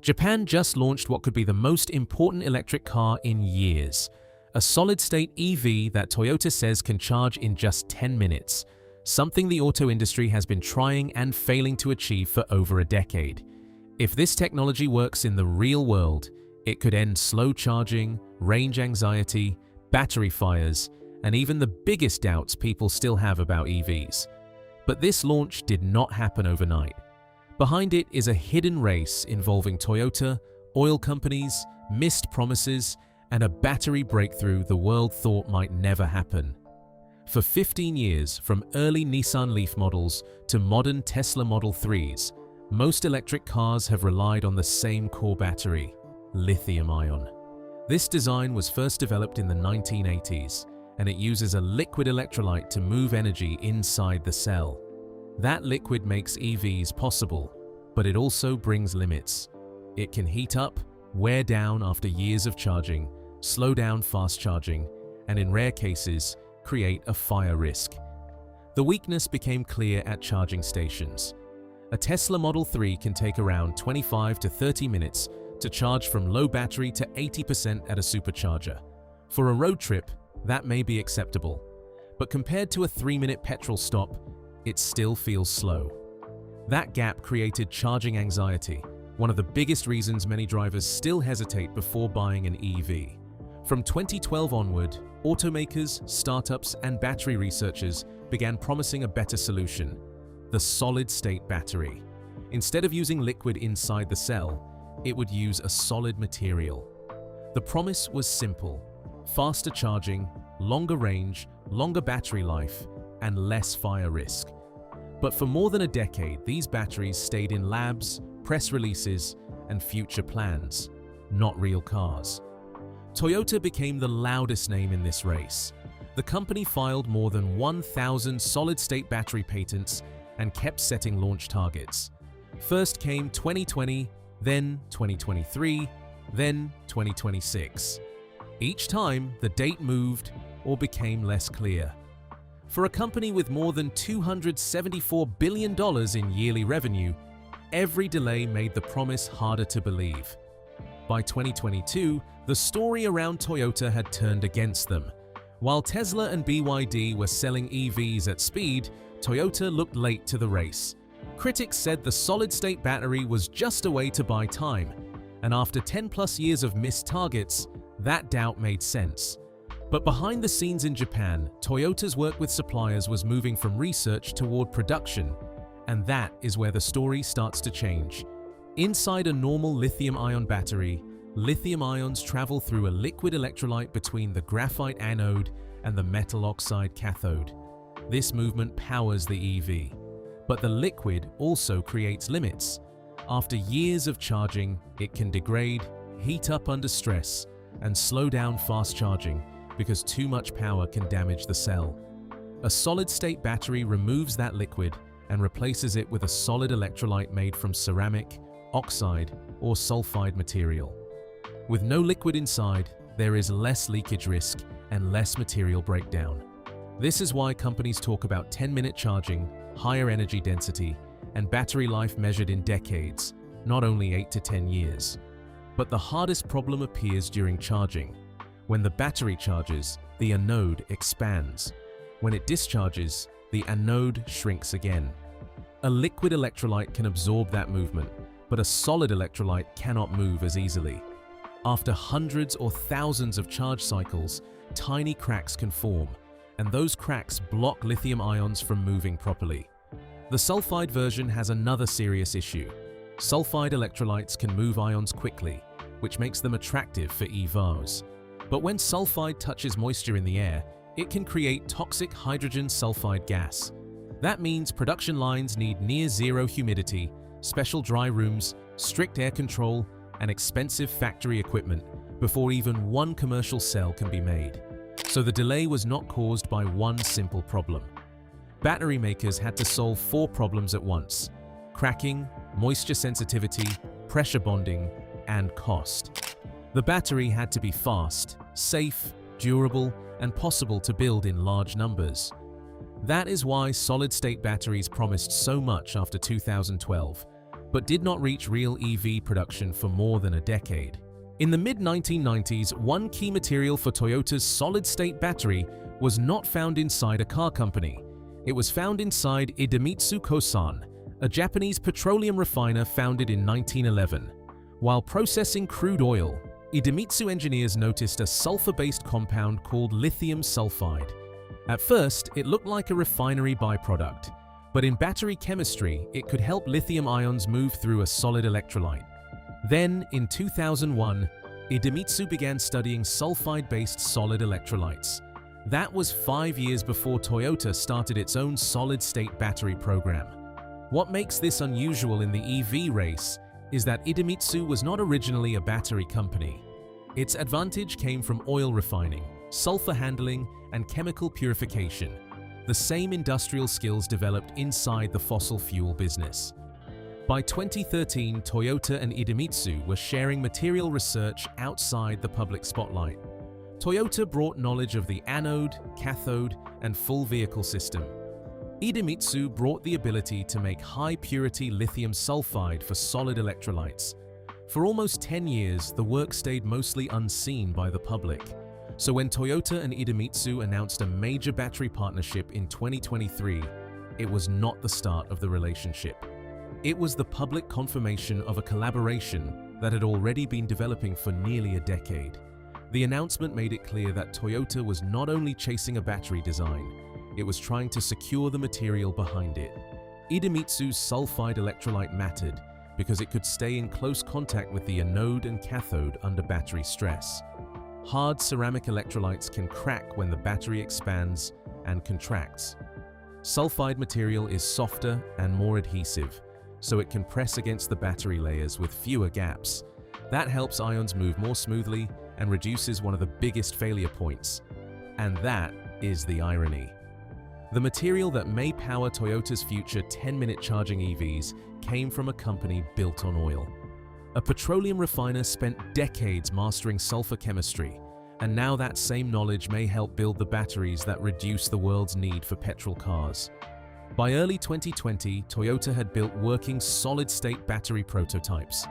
Japan just launched what could be the most important electric car in years. A solid-state EV that Toyota says can charge in just 10 minutes, something the auto industry has been trying and failing to achieve for over a decade. If this technology works in the real world, it could end slow charging, range anxiety, battery fires, and even the biggest doubts people still have about EVs. But this launch did not happen overnight. Behind it is a hidden race involving Toyota, oil companies, missed promises, and a battery breakthrough the world thought might never happen. For 15 years, from early Nissan Leaf models to modern Tesla Model 3s, most electric cars have relied on the same core battery, lithium-ion. This design was first developed in the 1980s, and it uses a liquid electrolyte to move energy inside the cell. That liquid makes EVs possible, but it also brings limits. It can heat up, wear down after years of charging, slow down fast charging, and in rare cases, create a fire risk. The weakness became clear at charging stations. A Tesla Model 3 can take around 25 to 30 minutes to charge from low battery to 80% at a supercharger. For a road trip, that may be acceptable, but compared to a 3-minute petrol stop, it still feels slow. That gap created charging anxiety, one of the biggest reasons many drivers still hesitate before buying an EV. From 2012 onward, automakers, startups, and battery researchers began promising a better solution: the solid-state battery. Instead of using liquid inside the cell, it would use a solid material. The promise was simple: faster charging, longer range, longer battery life, and less fire risk. But for more than a decade, these batteries stayed in labs, press releases, and future plans, not real cars. Toyota became the loudest name in this race. The company filed more than 1,000 solid-state battery patents and kept setting launch targets. First came 2020, then 2023, then 2026. Each time, the date moved or became less clear. For a company with more than $274 billion in yearly revenue, every delay made the promise harder to believe. By 2022, the story around Toyota had turned against them. While Tesla and BYD were selling EVs at speed, Toyota looked late to the race. Critics said the solid-state battery was just a way to buy time, and after 10+ years of missed targets, that doubt made sense. But behind the scenes in Japan, Toyota's work with suppliers was moving from research toward production, and that is where the story starts to change. Inside a normal lithium-ion battery, lithium ions travel through a liquid electrolyte between the graphite anode and the metal oxide cathode. This movement powers the EV. But the liquid also creates limits. After years of charging, it can degrade, heat up under stress, and slow down fast charging because too much power can damage the cell. A solid-state battery removes that liquid and replaces it with a solid electrolyte made from ceramic, oxide, or sulfide material. With no liquid inside, there is less leakage risk and less material breakdown. This is why companies talk about 10-minute charging, higher energy density, and battery life measured in decades, not only 8 to 10 years. But the hardest problem appears during charging. When the battery charges, the anode expands. When it discharges, the anode shrinks again. A liquid electrolyte can absorb that movement, but a solid electrolyte cannot move as easily. After hundreds or thousands of charge cycles, tiny cracks can form, and those cracks block lithium ions from moving properly. The sulfide version has another serious issue. Sulfide electrolytes can move ions quickly, which makes them attractive for EVs. But when sulfide touches moisture in the air, it can create toxic hydrogen sulfide gas. That means production lines need near-zero humidity, special dry rooms, strict air control, and expensive factory equipment before even one commercial cell can be made. So the delay was not caused by one simple problem. Battery makers had to solve 4 problems at once: cracking, moisture sensitivity, pressure bonding, and cost. The battery had to be fast, safe, durable, and possible to build in large numbers. That is why solid-state batteries promised so much after 2012. but did not reach real EV production for more than a decade. In the mid-1990s, one key material for Toyota's solid-state battery was not found inside a car company. It was found inside Idemitsu Kosan, a Japanese petroleum refiner founded in 1911. While processing crude oil, Idemitsu engineers noticed a sulfur-based compound called lithium sulfide. At first, it looked like a refinery byproduct, but in battery chemistry, it could help lithium ions move through a solid electrolyte. Then, in 2001, Idemitsu began studying sulfide-based solid electrolytes. That was 5 years before Toyota started its own solid-state battery program. What makes this unusual in the EV race is that Idemitsu was not originally a battery company. Its advantage came from oil refining, sulfur handling, and chemical purification, the same industrial skills developed inside the fossil fuel business. By 2013, Toyota and Idemitsu were sharing material research outside the public spotlight. Toyota brought knowledge of the anode, cathode, and full vehicle system. Idemitsu brought the ability to make high-purity lithium sulfide for solid electrolytes. For almost 10 years, the work stayed mostly unseen by the public. So when Toyota and Idemitsu announced a major battery partnership in 2023, it was not the start of the relationship. It was the public confirmation of a collaboration that had already been developing for nearly a decade. The announcement made it clear that Toyota was not only chasing a battery design, it was trying to secure the material behind it. Idemitsu's sulfide electrolyte mattered because it could stay in close contact with the anode and cathode under battery stress. Hard ceramic electrolytes can crack when the battery expands and contracts. Sulfide material is softer and more adhesive, so it can press against the battery layers with fewer gaps. That helps ions move more smoothly and reduces one of the biggest failure points. And that is the irony. The material that may power Toyota's future 10-minute charging EVs came from a company built on oil. A petroleum refiner spent decades mastering sulfur chemistry, and now that same knowledge may help build the batteries that reduce the world's need for petrol cars. By early 2020, Toyota had built working solid-state battery prototypes.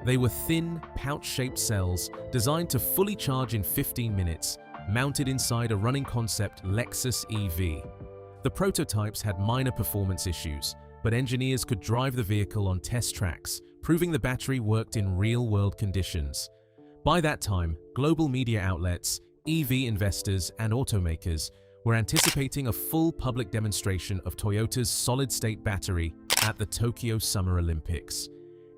They were thin, pouch-shaped cells designed to fully charge in 15 minutes, mounted inside a running concept Lexus EV. The prototypes had minor performance issues, but engineers could drive the vehicle on test tracks, proving the battery worked in real-world conditions. By that time, global media outlets, EV investors, and automakers were anticipating a full public demonstration of Toyota's solid-state battery at the Tokyo Summer Olympics.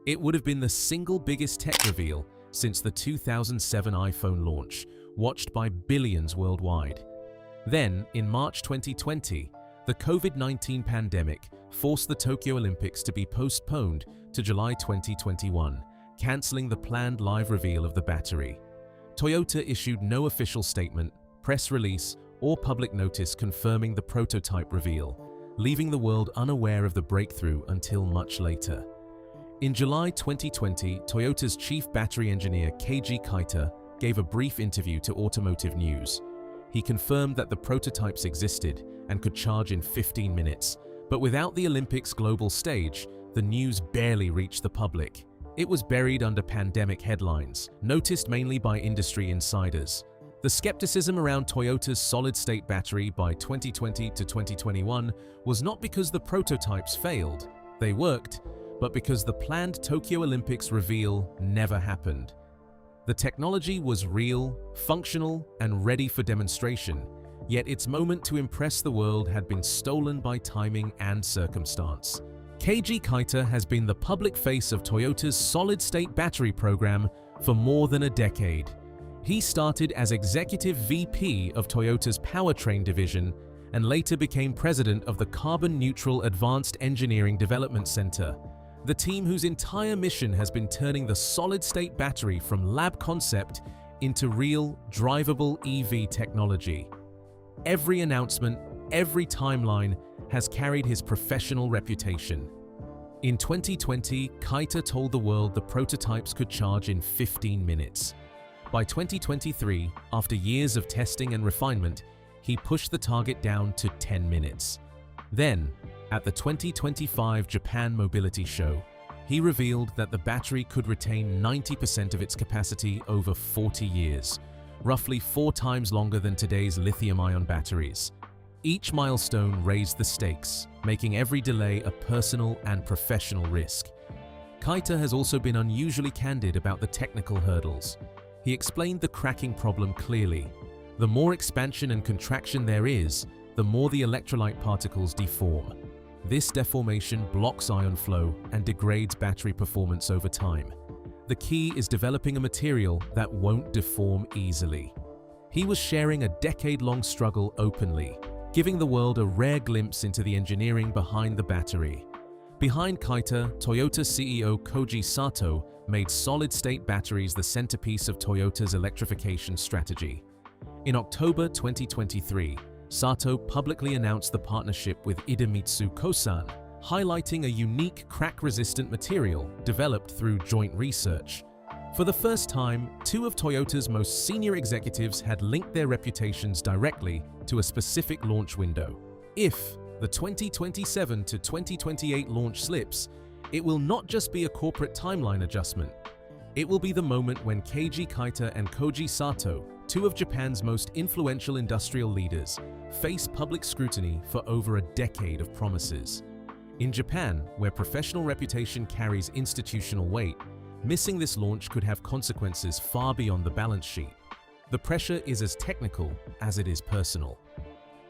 It would have been the single biggest tech reveal since the 2007 iPhone launch, watched by billions worldwide. Then, in March 2020, the COVID-19 pandemic forced the Tokyo Olympics to be postponed to July 2021, cancelling the planned live reveal of the battery. Toyota issued no official statement, press release, or public notice confirming the prototype reveal, leaving the world unaware of the breakthrough until much later. In July 2020, Toyota's chief battery engineer Keiji Kaita gave a brief interview to Automotive News. He confirmed that the prototypes existed and could charge in 15 minutes, but without the Olympics global stage, the news barely reached the public. It was buried under pandemic headlines, noticed mainly by industry insiders. The skepticism around Toyota's solid-state battery by 2020 to 2021 was not because the prototypes failed, they worked, but because the planned Tokyo Olympics reveal never happened. The technology was real, functional, and ready for demonstration, yet its moment to impress the world had been stolen by timing and circumstance. Keiji Kaita has been the public face of Toyota's solid-state battery program for more than a decade. He started as executive VP of Toyota's powertrain division and later became president of the Carbon Neutral Advanced Engineering Development Center, the team whose entire mission has been turning the solid-state battery from lab concept into real, drivable EV technology. Every announcement, every timeline has carried his professional reputation. In 2020, Kaita told the world the prototypes could charge in 15 minutes. By 2023, after years of testing and refinement, he pushed the target down to 10 minutes. Then, at the 2025 Japan Mobility Show, He revealed that the battery could retain 90% of its capacity over 40 years, roughly 4 times longer than today's lithium-ion batteries. Each milestone raised the stakes, making every delay a personal and professional risk. Keita has also been unusually candid about the technical hurdles. He explained the cracking problem clearly. The more expansion and contraction there is, the more the electrolyte particles deform. This deformation blocks ion flow and degrades battery performance over time. The key is developing a material that won't deform easily. He was sharing a decade-long struggle openly, giving the world a rare glimpse into the engineering behind the battery. Behind Keita, Toyota CEO Koji Sato made solid-state batteries the centerpiece of Toyota's electrification strategy. In October 2023, Sato publicly announced the partnership with Idemitsu Kosan, highlighting a unique crack-resistant material developed through joint research. For the first time, 2 of Toyota's most senior executives had linked their reputations directly to a specific launch window. If the 2027 to 2028 launch slips, it will not just be a corporate timeline adjustment. It will be the moment when Keiji Keita and Koji Sato, 2 of Japan's most influential industrial leaders, face public scrutiny for over a decade of promises. In Japan, where professional reputation carries institutional weight, missing this launch could have consequences far beyond the balance sheet. The pressure is as technical as it is personal.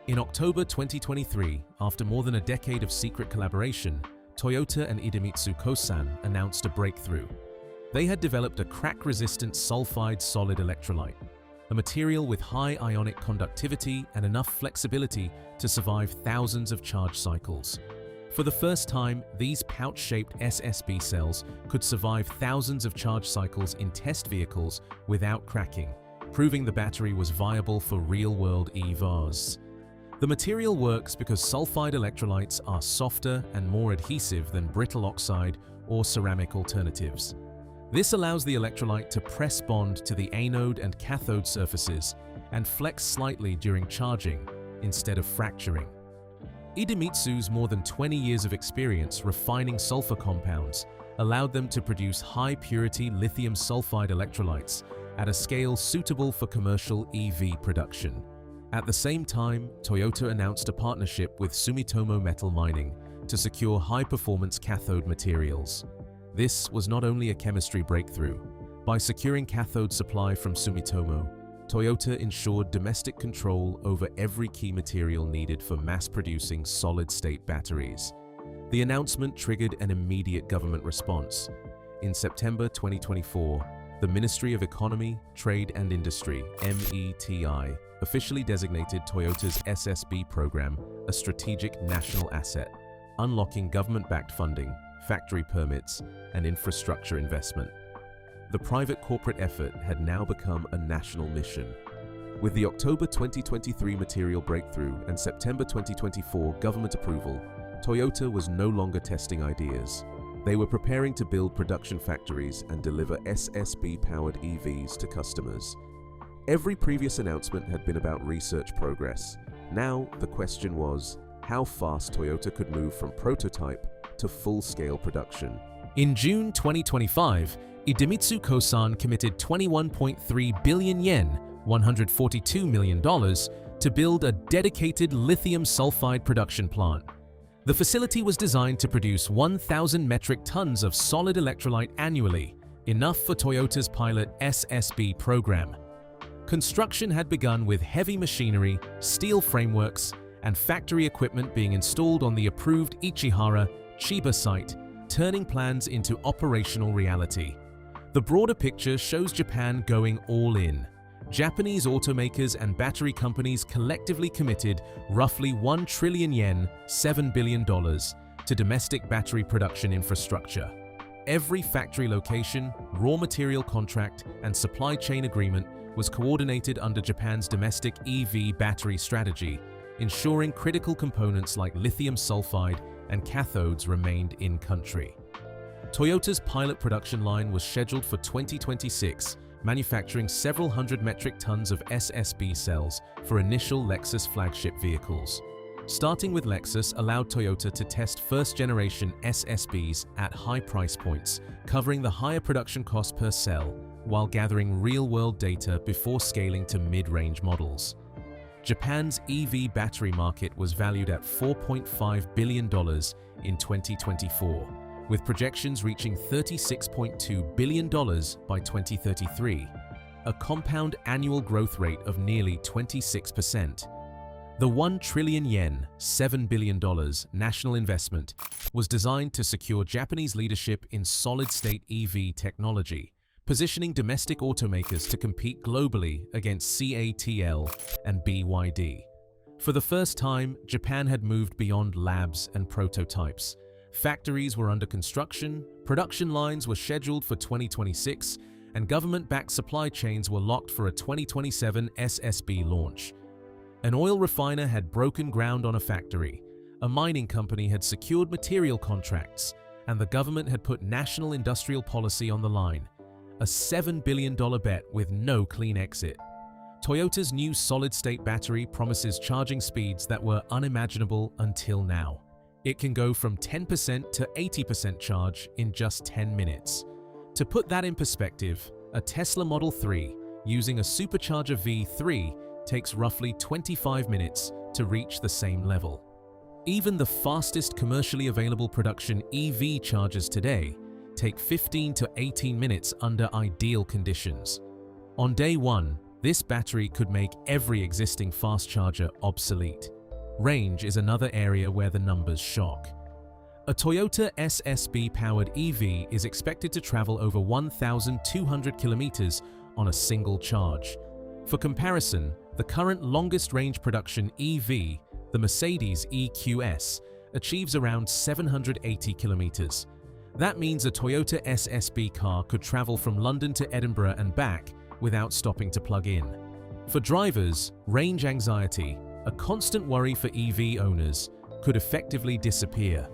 In October 2023, after more than a decade of secret collaboration, Toyota and Idemitsu Kosan announced a breakthrough. They had developed a crack-resistant sulfide solid electrolyte, a material with high ionic conductivity and enough flexibility to survive thousands of charge cycles. For the first time, these pouch-shaped SSB cells could survive thousands of charge cycles in test vehicles without cracking, proving the battery was viable for real-world EVs. The material works because sulfide electrolytes are softer and more adhesive than brittle oxide or ceramic alternatives. This allows the electrolyte to press bond to the anode and cathode surfaces and flex slightly during charging, instead of fracturing. Idemitsu's more than 20 years of experience refining sulfur compounds allowed them to produce high-purity lithium sulfide electrolytes at a scale suitable for commercial EV production. At the same time, Toyota announced a partnership with Sumitomo Metal Mining to secure high-performance cathode materials. This was not only a chemistry breakthrough. By securing cathode supply from Sumitomo, Toyota ensured domestic control over every key material needed for mass-producing solid-state batteries. The announcement triggered an immediate government response. In September 2024, the Ministry of Economy, Trade and Industry (METI) officially designated Toyota's SSB program a strategic national asset, unlocking government-backed funding, factory permits, and infrastructure investment. The private corporate effort had now become a national mission. With the October 2023 material breakthrough and September 2024 government approval, Toyota was no longer testing ideas. They were preparing to build production factories and deliver SSB-powered EVs to customers. Every previous announcement had been about research progress. Now, the question was how fast Toyota could move from prototype to full-scale production. In June 2025, Idemitsu Kosan committed 21.3 billion yen, $142 million, to build a dedicated lithium sulfide production plant. The facility was designed to produce 1,000 metric tons of solid electrolyte annually, enough for Toyota's pilot SSB program. Construction had begun with heavy machinery, steel frameworks, and factory equipment being installed on the approved Ichihara, Chiba site, turning plans into operational reality. The broader picture shows Japan going all in. Japanese automakers and battery companies collectively committed roughly 1 trillion yen, $7 billion, to domestic battery production infrastructure. Every factory location, raw material contract, and supply chain agreement was coordinated under Japan's domestic EV battery strategy, ensuring critical components like lithium sulfide and cathodes remained in-country. Toyota's pilot production line was scheduled for 2026, manufacturing several hundred metric tons of SSB cells for initial Lexus flagship vehicles. Starting with Lexus allowed Toyota to test first-generation SSBs at high price points, covering the higher production cost per cell, while gathering real-world data before scaling to mid-range models. Japan's EV battery market was valued at $4.5 billion in 2024, with projections reaching $36.2 billion by 2033, a compound annual growth rate of nearly 26%. The 1 trillion yen, $7 billion national investment was designed to secure Japanese leadership in solid-state EV technology, positioning domestic automakers to compete globally against CATL and BYD. For the first time, Japan had moved beyond labs and prototypes. Factories were under construction, production lines were scheduled for 2026, and government-backed supply chains were locked for a 2027 SSB launch. An oil refiner had broken ground on a factory, a mining company had secured material contracts, and the government had put national industrial policy on the line. A $7 billion bet with no clean exit. Toyota's new solid-state battery promises charging speeds that were unimaginable until now. It can go from 10% to 80% charge in just 10 minutes. To put that in perspective, a Tesla Model 3 using a supercharger V3 takes roughly 25 minutes to reach the same level. Even the fastest commercially available production EV chargers today take 15 to 18 minutes under ideal conditions. On day one, this battery could make every existing fast charger obsolete. Range is another area where the numbers shock. A Toyota SSB-powered EV is expected to travel over 1,200 kilometers on a single charge. For comparison, the current longest-range production EV, the Mercedes EQS, achieves around 780 kilometers. That means a Toyota SSB car could travel from London to Edinburgh and back without stopping to plug in. For drivers, range anxiety, a constant worry for EV owners, could effectively disappear.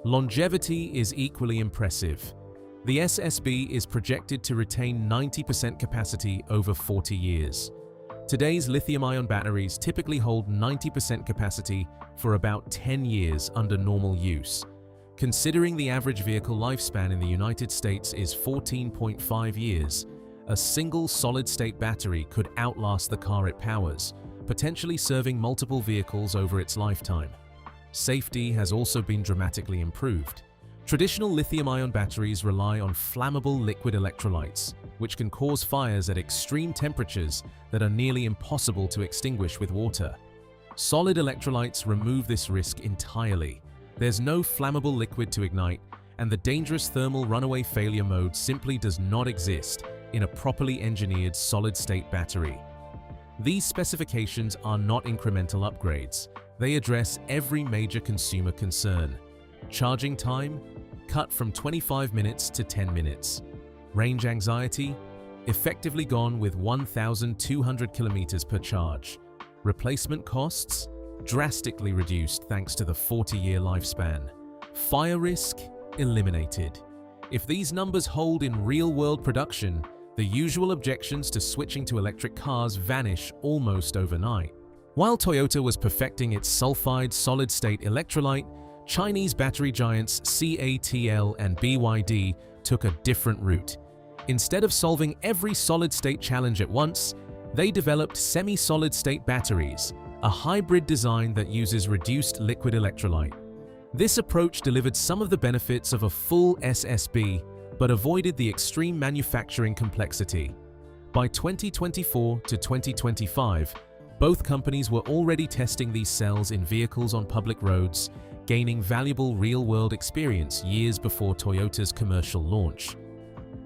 Longevity is equally impressive. The SSB is projected to retain 90% capacity over 40 years. Today's lithium-ion batteries typically hold 90% capacity for about 10 years under normal use. Considering the average vehicle lifespan in the United States is 14.5 years, a single solid-state battery could outlast the car it powers, potentially serving multiple vehicles over its lifetime. Safety has also been dramatically improved. Traditional lithium-ion batteries rely on flammable liquid electrolytes, which can cause fires at extreme temperatures that are nearly impossible to extinguish with water. Solid electrolytes remove this risk entirely. There's no flammable liquid to ignite, and the dangerous thermal runaway failure mode simply does not exist in a properly engineered solid-state battery. These specifications are not incremental upgrades. They address every major consumer concern. Charging time, cut from 25 minutes to 10 minutes. Range anxiety, effectively gone with 1,200 kilometers per charge. Replacement costs, drastically reduced thanks to the 40-year lifespan. Fire risk, eliminated. If these numbers hold in real-world production, the usual objections to switching to electric cars vanish almost overnight. While Toyota was perfecting its sulfide solid-state electrolyte, Chinese battery giants CATL and BYD took a different route. Instead of solving every solid-state challenge at once, they developed semi-solid-state batteries, a hybrid design that uses reduced liquid electrolyte. This approach delivered some of the benefits of a full SSB, but avoided the extreme manufacturing complexity. By 2024 to 2025, both companies were already testing these cells in vehicles on public roads, gaining valuable real-world experience years before Toyota's commercial launch.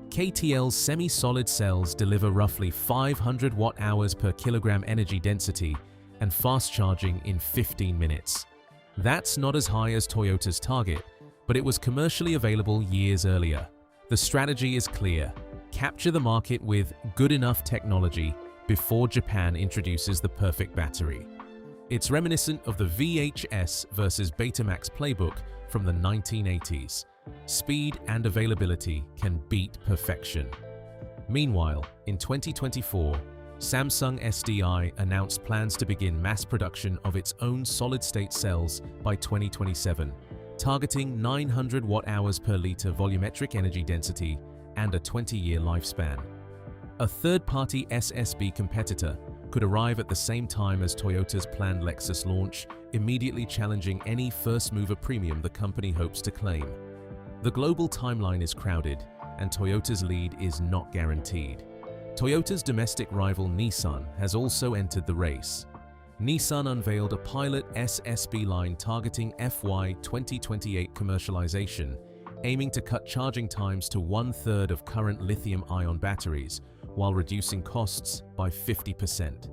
KTL's semi-solid cells deliver roughly 500 watt-hours per kilogram energy density and fast charging in 15 minutes. That's not as high as Toyota's target, but it was commercially available years earlier. The strategy is clear: capture the market with good enough technology before Japan introduces the perfect battery. It's reminiscent of the VHS versus Betamax playbook from the 1980s. Speed and availability can beat perfection. Meanwhile, in 2024, Samsung SDI announced plans to begin mass production of its own solid-state cells by 2027, targeting 900 watt-hours per liter volumetric energy density and a 20-year lifespan. A third-party SSB competitor could arrive at the same time as Toyota's planned Lexus launch, immediately challenging any first-mover premium the company hopes to claim. The global timeline is crowded, and Toyota's lead is not guaranteed. Toyota's domestic rival Nissan has also entered the race. Nissan unveiled a pilot SSB line targeting FY 2028 commercialization, aiming to cut charging times to 1/3 of current lithium-ion batteries, while reducing costs by 50%.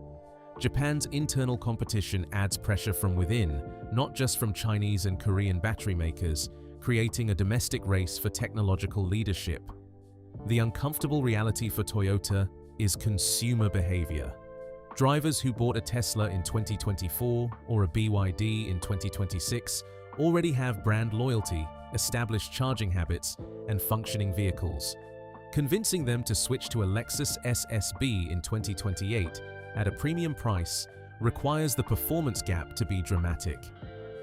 Japan's internal competition adds pressure from within, not just from Chinese and Korean battery makers, creating a domestic race for technological leadership. The uncomfortable reality for Toyota is consumer behavior. Drivers who bought a Tesla in 2024 or a BYD in 2026 already have brand loyalty, established charging habits, and functioning vehicles. Convincing them to switch to a Lexus SSB in 2028 at a premium price requires the performance gap to be dramatic.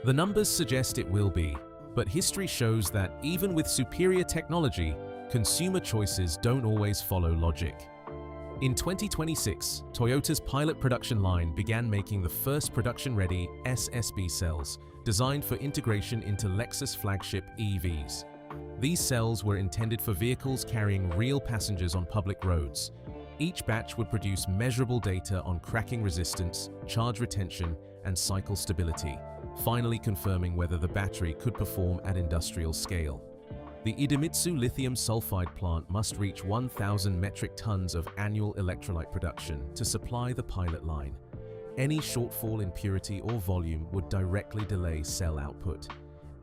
The numbers suggest it will be, but history shows that even with superior technology, consumer choices don't always follow logic. In 2026, Toyota's pilot production line began making the first production-ready SSB cells designed for integration into Lexus flagship EVs. These cells were intended for vehicles carrying real passengers on public roads. Each batch would produce measurable data on cracking resistance, charge retention, and cycle stability, finally confirming whether the battery could perform at industrial scale. The Idemitsu lithium sulfide plant must reach 1,000 metric tons of annual electrolyte production to supply the pilot line. Any shortfall in purity or volume would directly delay cell output.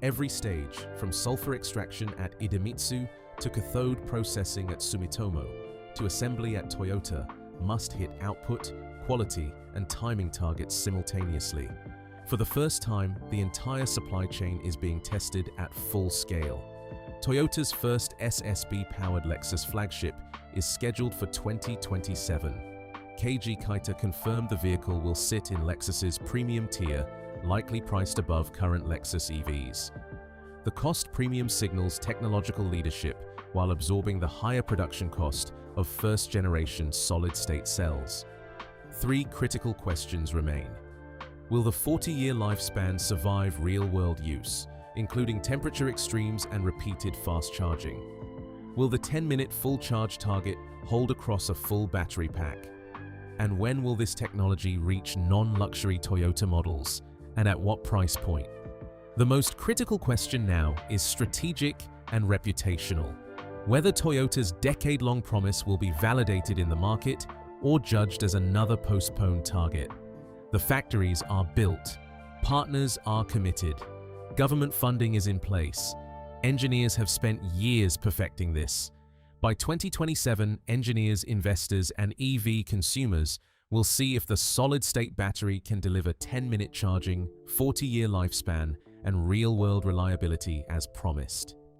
Every stage, from sulfur extraction at Idemitsu to cathode processing at Sumitomo to assembly at Toyota, must hit output, quality, and timing targets simultaneously. For the first time, the entire supply chain is being tested at full scale. Toyota's first SSB-powered Lexus flagship is scheduled for 2027. KG Kaita confirmed the vehicle will sit in Lexus's premium tier, likely priced above current Lexus EVs. The cost premium signals technological leadership while absorbing the higher production cost of first-generation solid-state cells. Three critical questions remain. Will the 40-year lifespan survive real-world use, including temperature extremes and repeated fast charging? Will the 10-minute full charge target hold across a full battery pack? And when will this technology reach non-luxury Toyota models, and at what price point? The most critical question now is strategic and reputational. Whether Toyota's decade-long promise will be validated in the market or judged as another postponed target. The factories are built, partners are committed, government funding is in place. Engineers have spent years perfecting this. By 2027, engineers, investors, and EV consumers will see if the solid-state battery can deliver 10-minute charging, 40-year lifespan, and real-world reliability as promised.